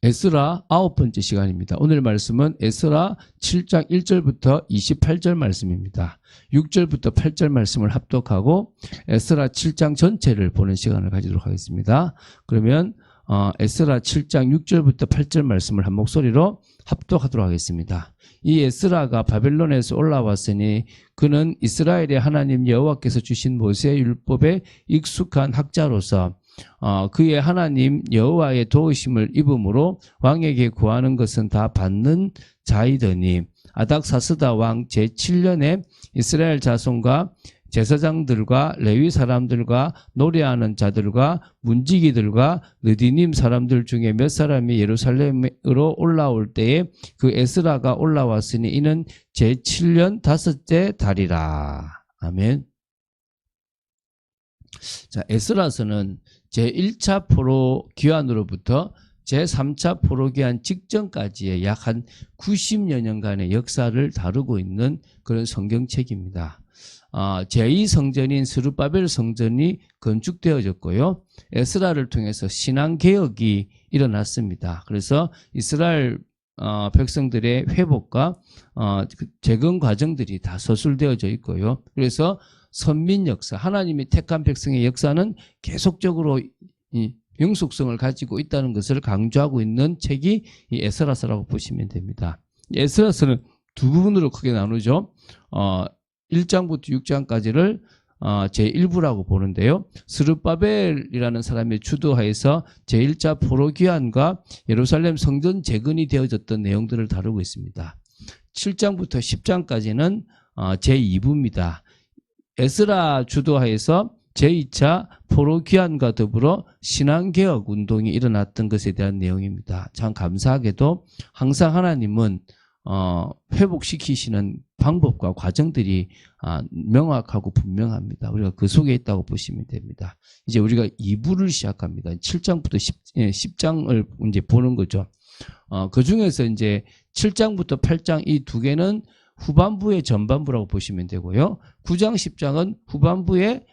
에스라 9번째 시간입니다. 오늘 말씀은 에스라 7장 1절부터 28절 말씀입니다. 6절부터 8절 말씀을 합독하고 에스라 7장 전체를 보는 시간을 가지도록 하겠습니다. 그러면 에스라 7장 6절부터 8절 말씀을 한 목소리로 합독하도록 하겠습니다. 이 에스라가 바벨론에서 올라왔으니 그는 이스라엘의 하나님 여호와께서 주신 모세의 율법에 익숙한 학자로서 그의 하나님 여호와의 도우심을 입음으로 왕에게 구하는 것은 다 받는 자이더니 아닥사스다 왕 제7년에 이스라엘 자손과 제사장들과 레위 사람들과 노래하는 자들과 문지기들과 느디님 사람들 중에 몇 사람이 예루살렘으로 올라올 때에 그 에스라가 올라왔으니 이는 제7년 5째 달이라. 아멘. 자, 에스라서는 제1차 포로 귀환으로부터 제3차 포로 귀환 직전까지의 약 한 90여 년간의 역사를 다루고 있는 그런 성경책입니다. 제2성전인 스룹바벨 성전이 건축되어졌고요. 에스라를 통해서 신앙개혁이 일어났습니다. 그래서 이스라엘 백성들의 회복과 재건 과정들이 다 서술되어져 있고요. 그래서 선민 역사, 하나님이 택한 백성의 역사는 계속적으로 이 영속성을 가지고 있다는 것을 강조하고 있는 책이 이 에스라서라고 보시면 됩니다. 에스라서는 두 부분으로 크게 나누죠. 1장부터 6장까지를 제1부라고 보는데요. 스룹바벨이라는 사람의 주도하에서 제1차 포로 귀환과 예루살렘 성전 재건이 되어졌던 내용들을 다루고 있습니다. 7장부터 10장까지는 제2부입니다. 에스라 주도하에서 제2차 포로 귀환과 더불어 신앙개혁 운동이 일어났던 것에 대한 내용입니다. 참 감사하게도 항상 하나님은 회복시키시는 방법과 과정들이 명확하고 분명합니다. 우리가 그 속에 있다고 보시면 됩니다. 이제 우리가 2부를 시작합니다. 7장부터 10장을 이제 보는 거죠. 그 중에서 이제 7장부터 8장 이 두 개는 후반부의 전반부라고 보시면 되고요. 9장, 10장은 후반부의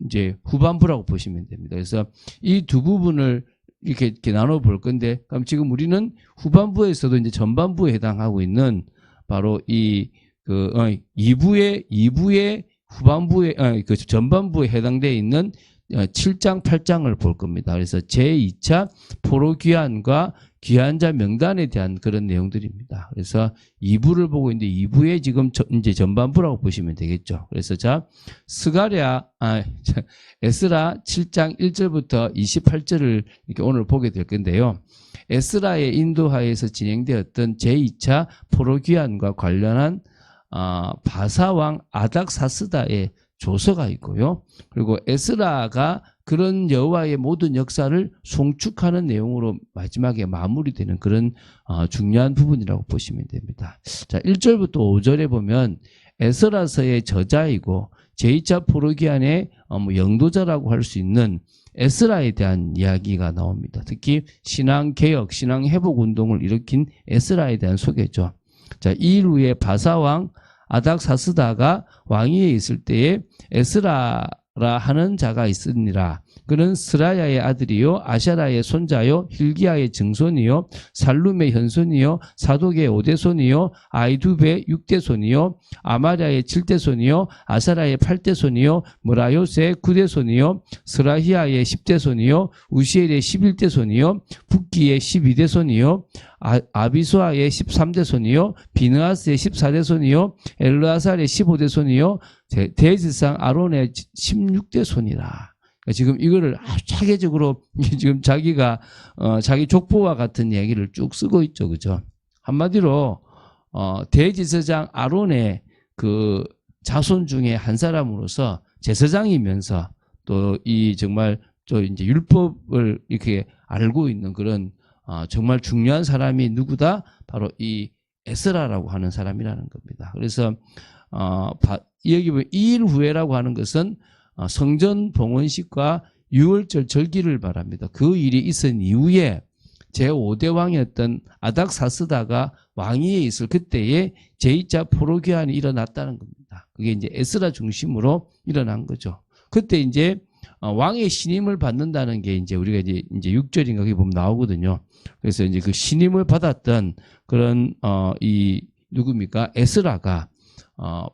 이제 후반부라고 보시면 됩니다. 그래서 이 두 부분을 이렇게 나눠 볼 건데, 그럼 지금 우리는 후반부에서도 이제 전반부에 해당하고 있는 바로 2부의 후반부에, 그 전반부에 해당되어 있는 7장, 8장을 볼 겁니다. 그래서 제2차 포로 귀환과 귀환자 명단에 대한 그런 내용들입니다. 그래서 2부를 보고 있는데 2부에 지금 이제 전반부라고 보시면 되겠죠. 그래서 에스라 7장 1절부터 28절을 이렇게 오늘 보게 될 건데요. 에스라의 인도하에서 진행되었던 제2차 포로 귀환과 관련한 바사왕 아닥사스다의 조서가 있고요. 그리고 에스라가 그런 여호와의 모든 역사를 송축하는 내용으로 마지막에 마무리되는 그런 중요한 부분이라고 보시면 됩니다. 자, 1절부터 5절에 보면 에스라서의 저자이고 제2차 포로 귀환의 영도자라고 할 수 있는 에스라에 대한 이야기가 나옵니다. 특히 신앙개혁, 신앙회복 운동을 일으킨 에스라에 대한 소개죠. 자, 이 후에 바사왕 아닥사스다가 왕위에 있을 때에 에스라라 하는 자가 있으니라. 그는 스라야의 아들이요 아샤라의 손자요 hil기야의 증손이요 살룸의 현손이요 사독의 5대손이요 아이두베의 6대손이요 아마랴의 7대손이요 아사라의 8대손이요 무라요스의 9대손이요 스라히야의 10대손이요 우시엘의 11대손이요 붓기의 12대손이요 아비수아의 13대손이요 비느하스의 14대손이요 엘르아살의 15대손이요 대지상 아론의 16대손이라. 지금 이거를 아주 차계적으로 지금 자기가 자기 족보와 같은 얘기를 쭉 쓰고 있죠, 그죠? 한마디로 대제사장 아론의 그 자손 중에 한 사람으로서 제사장이면서 또 이 정말 또 이제 율법을 이렇게 알고 있는 그런 정말 중요한 사람이 누구다? 바로 이 에스라라고 하는 사람이라는 겁니다. 그래서 여기 보면 2일 후에라고 하는 것은 성전 봉헌식과 유월절 절기를 말합니다. 그 일이 있은 이후에 제5대 왕이었던 아닥사스다가 왕위에 있을 그때에 제2차 포로 귀환이 일어났다는 겁니다. 그게 이제 에스라 중심으로 일어난 거죠. 그때 이제 왕의 신임을 받는다는 게 이제 우리가 이제 6절인가 거기 보면 나오거든요. 그래서 이제 그 신임을 받았던 그런 이 누굽니까? 에스라가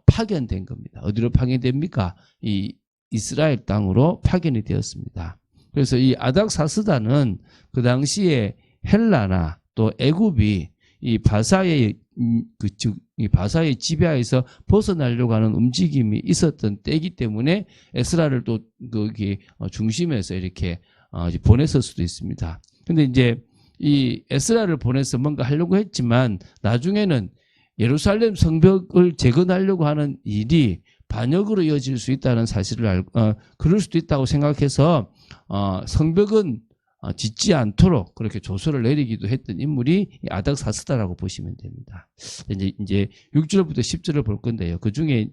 파견된 겁니다. 어디로 파견됩니까? 이 이스라엘 땅으로 파견이 되었습니다. 그래서 이 아닥사스다는 그 당시에 헬라나 또 애굽이 이 바사의 이 바사의 지배하에서 벗어나려고 하는 움직임이 있었던 때이기 때문에 에스라를 또 거기 중심에서 이렇게 보냈을 수도 있습니다. 근데 이제 이 에스라를 보내서 뭔가 하려고 했지만 나중에는 예루살렘 성벽을 재건하려고 하는 일이 반역으로 이어질 수 있다는 사실을 그럴 수도 있다고 생각해서 성벽은 짓지 않도록 그렇게 조서를 내리기도 했던 인물이 아닥사스다라고 보시면 됩니다. 이제 6절부터 10절을 볼 건데요. 그 중에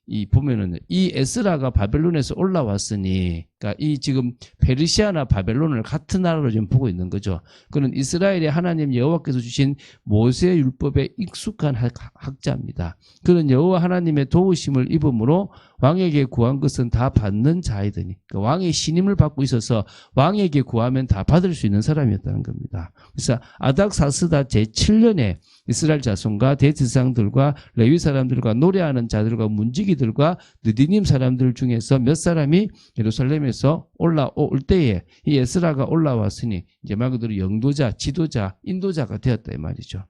이 보면은 이 에스라가 바벨론에서 올라왔으니, 그러니까 이 지금 페르시아나 바벨론을 같은 나라로 지금 보고 있는 거죠. 그는 이스라엘의 하나님 여호와께서 주신 모세 율법에 익숙한 학자입니다. 그는 여호와 하나님의 도우심을 입음으로 왕에게 구한 것은 다 받는 자이더니, 그러니까 왕의 신임을 받고 있어서 왕에게 구하면 다 받을 수 있는 사람이었다는 겁니다. 그래서 아닥사스다 제7년에 이스라엘 자손과 대지상들과 레위 사람들과 노래하는 자들과 문지기들과 느디님 사람들 중에서 몇 사람이 예루살렘에서 올라올 때에 이 에스라가 올라왔으니 이제 말 그대로 영도자, 지도자, 인도자가 되었다 이 말이죠.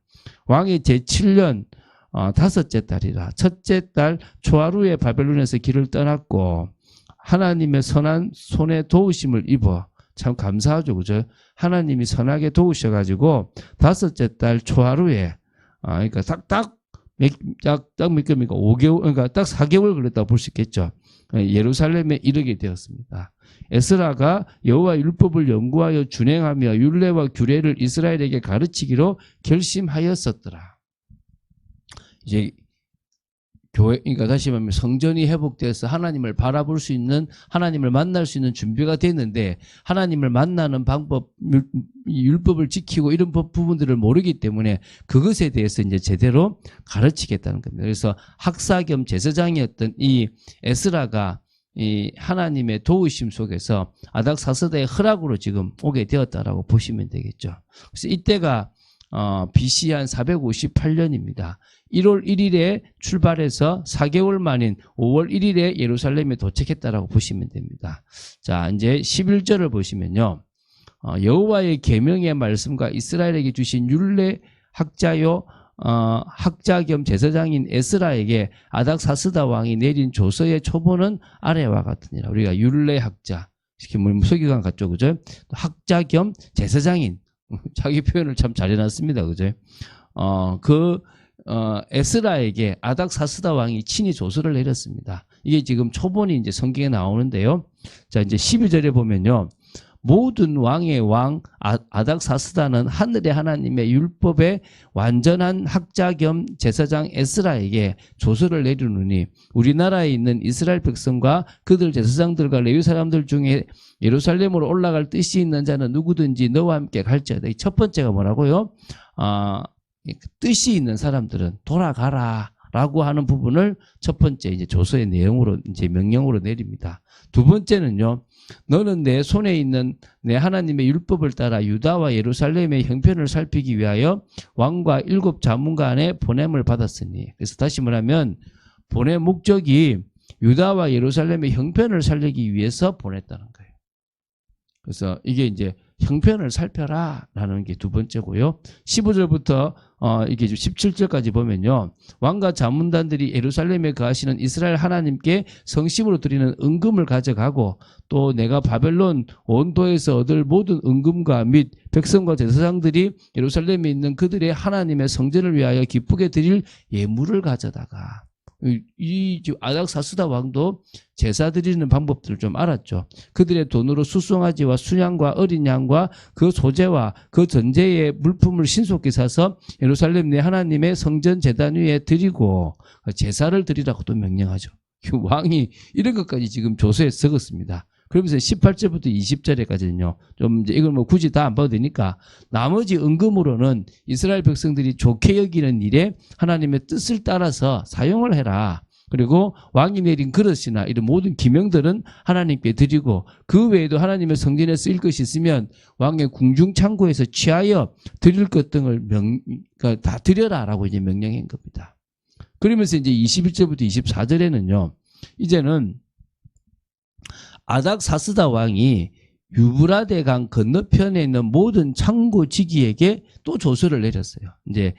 왕의 제7년 5째 달이라 첫째 달 초하루에 바벨론에서 길을 떠났고 하나님의 선한 손에 도우심을 입어, 참 감사하죠, 그죠? 하나님이 선하게 도우셔가지고 5째 달 초하루에 그러니까 딱 몇 개입니까? 5개월, 그러니까 딱 4개월 걸렸다고 볼 수 있겠죠. 예루살렘에 이르게 되었습니다. 에스라가 여호와 율법을 연구하여 준행하며 율례와 규례를 이스라엘에게 가르치기로 결심하였었더라. 이제 교회, 그러니까 다시 말하면 성전이 회복돼서 하나님을 바라볼 수 있는, 하나님을 만날 수 있는 준비가 됐는데 하나님을 만나는 방법, 율법을 지키고 이런 부분들을 모르기 때문에 그것에 대해서 이제 제대로 가르치겠다는 겁니다. 그래서 학사 겸 제사장이었던 이 에스라가 이 하나님의 도우심 속에서 아닥사스다의 허락으로 지금 오게 되었다라고 보시면 되겠죠. 그래서 이때가 BC 한 458년입니다. 1월 1일에 출발해서 4개월 만인 5월 1일에 예루살렘에 도착했다라고 보시면 됩니다. 자, 이제 11절을 보시면요. 여호와의 계명의 말씀과 이스라엘에게 주신 율례 학자요 학자 겸 제사장인 에스라에게 아닥사스다 왕이 내린 조서의 초본은 아래와 같으니라. 우리가 율례 학자, 이렇게 서기관 같죠, 그죠? 학자 겸 제사장인, 자기 표현을 참 잘 해놨습니다, 그죠? 에스라에게 아닥사스다 왕이 친히 조서를 내렸습니다. 이게 지금 초본이 이제 성경에 나오는데요. 자, 이제 12절에 보면요. 모든 왕의 왕 아닥사스다는 하늘의 하나님의 율법의 완전한 학자 겸 제사장 에스라에게 조서를 내리느니 우리나라에 있는 이스라엘 백성과 그들 제사장들과 레위 사람들 중에 예루살렘으로 올라갈 뜻이 있는 자는 누구든지 너와 함께 갈지어다. 이 첫 번째가 뭐라고요? 뜻이 있는 사람들은 돌아가라 라고 하는 부분을 첫 번째 이제 조서의 내용으로 이제 명령으로 내립니다. 두 번째는요. 너는 내 손에 있는 내 하나님의 율법을 따라 유다와 예루살렘의 형편을 살피기 위하여 왕과 7 자문관의 보냄을 받았으니. 그래서 다시 말하면 보냄 목적이 유다와 예루살렘의 형편을 살리기 위해서 보냈다는 거예요. 그래서 이게 이제 형편을 살펴라 라는 게 두 번째고요. 15절부터 이게 17절까지 보면요. 왕과 자문단들이 예루살렘에 거하시는 이스라엘 하나님께 성심으로 드리는 은금을 가져가고 또 내가 바벨론 온도에서 얻을 모든 은금과 및 백성과 제사장들이 예루살렘에 있는 그들의 하나님의 성전을 위하여 기쁘게 드릴 예물을 가져다가, 이 아닥사스다 왕도 제사 드리는 방법들을 좀 알았죠. 그들의 돈으로 수송아지와 순양과 어린 양과 그 소재와 그 전제의 물품을 신속히 사서 예루살렘 내 하나님의 성전 제단 위에 드리고 제사를 드리라고 또 명령하죠. 왕이 이런 것까지 지금 조서에 적었습니다. 그러면서 18절부터 20절에까지는요. 좀 이제 이걸 뭐 굳이 다 안 봐도 되니까 나머지 은금으로는 이스라엘 백성들이 좋게 여기는 일에 하나님의 뜻을 따라서 사용을 해라. 그리고 왕이 내린 그릇이나 이런 모든 기명들은 하나님께 드리고 그 외에도 하나님의 성전에 쓰일 것이 있으면 왕의 궁중 창고에서 취하여 드릴 것 등을 그러니까 다 드려라라고 이제 명령한 겁니다. 그러면서 이제 21절부터 24절에는요. 이제는 아닥사스다 왕이 유브라데 강 건너편에 있는 모든 창고지기에게 또 조서를 내렸어요. 이제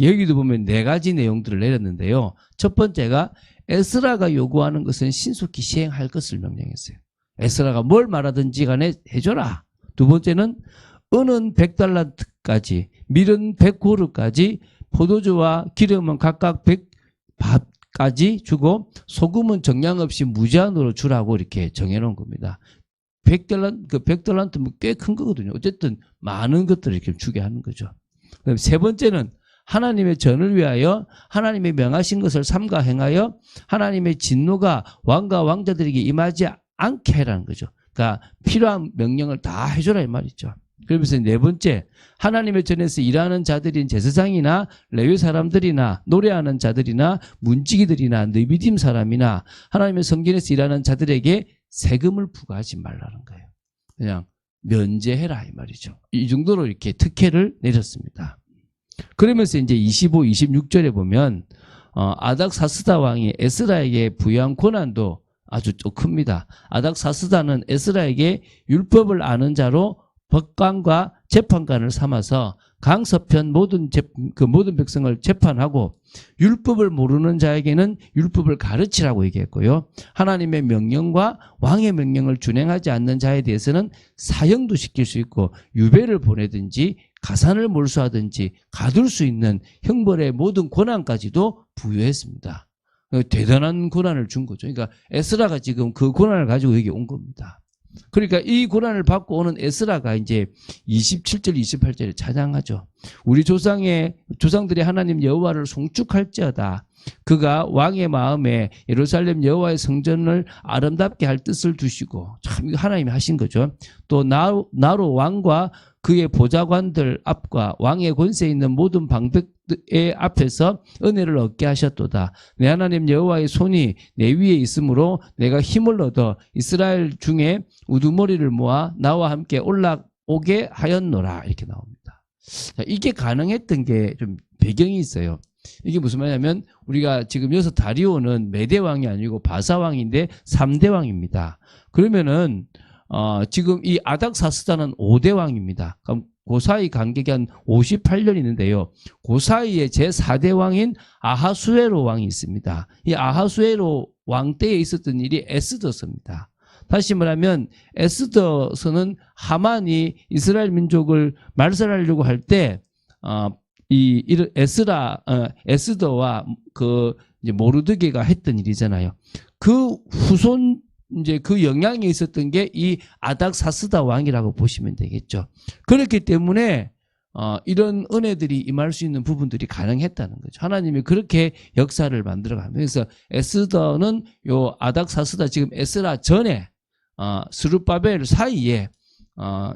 여기도 보면 4가지 내용들을 내렸는데요. 첫 번째가 에스라가 요구하는 것은 신속히 시행할 것을 명령했어요. 에스라가 뭘 말하든지 간에 해줘라. 두 번째는 은은 100달란트까지, 밀은 100고르까지, 포도주와 기름은 각각 100밭까지 주고 소금은 정량 없이 무제한으로 주라고 이렇게 정해놓은 겁니다. 100달란트면 꽤 큰 거거든요. 어쨌든 많은 것들을 이렇게 주게 하는 거죠. 그다음에 세 번째는 하나님의 전을 위하여 하나님의 명하신 것을 삼가 행하여 하나님의 진노가 왕과 왕자들에게 임하지 않게 해라는 거죠. 그러니까 필요한 명령을 다 해줘라 이 말이죠. 그러면서 네 번째, 하나님의 전에서 일하는 자들인 제사장이나 레위 사람들이나 노래하는 자들이나 문지기들이나 느비딤 사람이나 하나님의 성전에서 일하는 자들에게 세금을 부과하지 말라는 거예요. 그냥 면제해라 이 말이죠. 이 정도로 이렇게 특혜를 내렸습니다. 그러면서 이제 25, 26절에 보면 아닥사스다 왕이 에스라에게 부여한 권한도 아주 좀 큽니다. 아닥사스다는 에스라에게 율법을 아는 자로 법관과 재판관을 삼아서 강서편 모든 백성을 재판하고 율법을 모르는 자에게는 율법을 가르치라고 얘기했고요. 하나님의 명령과 왕의 명령을 준행하지 않는 자에 대해서는 사형도 시킬 수 있고 유배를 보내든지 가산을 몰수하든지 가둘 수 있는 형벌의 모든 권한까지도 부여했습니다. 대단한 권한을 준 거죠. 그러니까 에스라가 지금 그 권한을 가지고 여기 온 겁니다. 그러니까 이 고난을 받고 오는 에스라가 이제 27절, 28절에 찬양하죠. 우리 조상들이 하나님 여호와를 송축할지어다. 그가 왕의 마음에 예루살렘 여호와의 성전을 아름답게 할 뜻을 두시고, 참 하나님이 하신 거죠. 또 나로 왕과 그의 보좌관들 앞과 왕의 권세에 있는 모든 방백의 앞에서 은혜를 얻게 하셨도다. 내 하나님 여호와의 손이 내 위에 있으므로 내가 힘을 얻어 이스라엘 중에 우두머리를 모아 나와 함께 올라오게 하였노라. 이렇게 나옵니다. 자, 이게 가능했던 게 좀 배경이 있어요. 이게 무슨 말이냐면 우리가 지금 여기서 다리오는 메대왕이 아니고 바사왕인데 3대 왕입니다. 그러면은 지금 이 아닥사스다는 5대 왕입니다. 그럼 그 사이 간격이 한 58년 있는데요. 그 사이에 제4대 왕인 아하수에로 왕이 있습니다. 이 아하수에로 왕 때에 있었던 일이 에스더서입니다. 다시 말하면 에스더서는 하만이 이스라엘 민족을 말살하려고 할 때 이 에스더와 그 이제 모르드게가 했던 일이잖아요. 그 후손 이제 그 영향이 있었던 게 이 아닥사스다 왕이라고 보시면 되겠죠. 그렇기 때문에 이런 은혜들이 임할 수 있는 부분들이 가능했다는 거죠. 하나님이 그렇게 역사를 만들어가면서 에스더는 요 아닥사스다 지금 에스라 전에 스룹바벨 사이에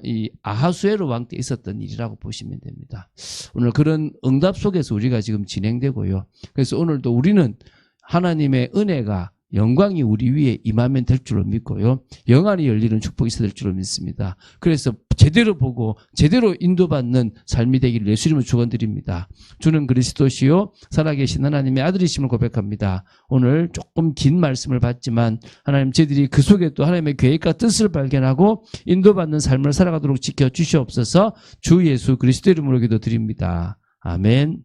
이 아하수에로 왕 때 있었던 일이라고 보시면 됩니다. 오늘 그런 응답 속에서 우리가 지금 진행되고요. 그래서 오늘도 우리는 하나님의 은혜가 영광이 우리 위에 임하면 될 줄로 믿고요. 영안이 열리는 축복이 있어야 될 줄로 믿습니다. 그래서 제대로 보고 제대로 인도받는 삶이 되기를 예수님을 축원드립니다. 주는 그리스도시요 살아계신 하나님의 아들이심을 고백합니다. 오늘 조금 긴 말씀을 받지만 하나님 저희들이 그 속에 또 하나님의 계획과 뜻을 발견하고 인도받는 삶을 살아가도록 지켜주시옵소서. 주 예수 그리스도 이름으로 기도드립니다. 아멘.